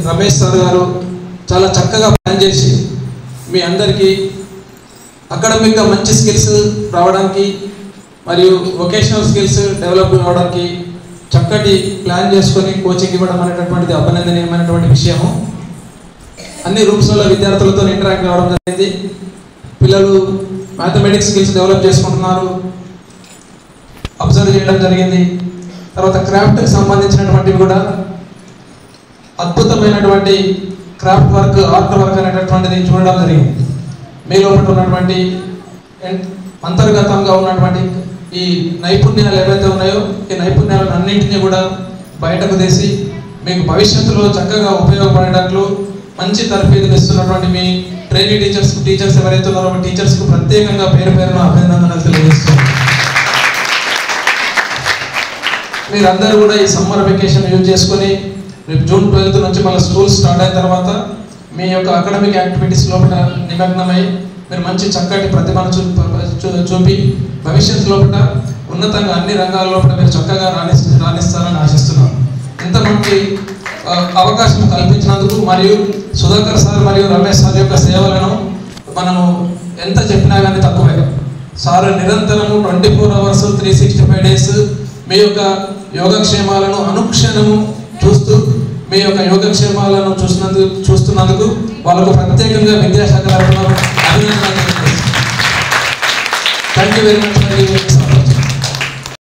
Ramesh sir గారు చాలా చక్కగా ప్లాన్ చేసి మీ అందరికీ అకాడమిక్గా మంచి స్కిల్స్ రావడానికి మరియు వొకేషనల్ స్కిల్స్ డెవలప్ అవ్వడానికి చక్కటి ప్లాన్ చేసుకొని కోచింగ్ ఇవ్వడం అనేటటువంటిది అభినందనీయమైనటువంటి విషయము. అన్ని రూమ్స్లో విద్యార్థులతో ఇంటరాక్ట్ అవ్వడం జరిగింది. పిల్లలు మ్యాథమెటిక్స్ స్కిల్స్ డెవలప్ చేసుకుంటున్నారు, అబ్జర్వ్ చేయడం జరిగింది. తర్వాత క్రాఫ్ట్కి సంబంధించినటువంటివి కూడా అద్భుతమైనటువంటి క్రాఫ్ట్ వర్క్, ఆర్ట్ వర్క్ అనేటటువంటిది చూడడం జరిగింది. మీ లోపల ఉన్నటువంటి అంతర్గతంగా ఉన్నటువంటి ఈ నైపుణ్యాలు ఏవైతే ఉన్నాయో ఈ నైపుణ్యాలను అన్నింటినీ కూడా బయటకు తీసి మీకు భవిష్యత్తులో చక్కగా ఉపయోగపడేటట్లు మంచి తరఫీదులు ఇస్తున్నటువంటి మీ ట్రైనింగ్ టీచర్స్ ఎవరైతే ఉన్నారో టీచర్స్కు ప్రత్యేకంగా పేరు పేరున అభినందనలు తెలియజేస్తున్నారు. మీరందరూ కూడా ఈ సమ్మర్ వెకేషన్ యూజ్ చేసుకొని రేపు జూన్ 12 నుంచి మళ్ళీ స్కూల్ స్టార్ట్ అయిన తర్వాత మీ యొక్క అకాడమిక్ యాక్టివిటీస్ లోపల నిమగ్నమై మీరు మంచి చక్కటి ప్రతిభను చూపి భవిష్యత్తు లోపల ఉన్నతంగా అన్ని రంగాల లోపల మీరు చక్కగా రాణిస్తారని ఆశిస్తున్నాను. ఇంతమంది అవకాశం కల్పించినందుకు మరియు సుధాకర్ సార్ మరియు రమేష్ సార్ యొక్క సేవలను మనము ఎంత చెప్పినా కానీ తక్కువే. సార్ నిరంతరము 24 hours 365 days మీ యొక్క యోగక్షేమాలను అనుక్షణము చూస్తూ మీ యొక్క యోగక్షేమాలను చూస్తున్నందుకు వాళ్ళకు ప్రత్యేకంగా విద్యాశాఖ తరఫున అభినందనలు. Thank you very much.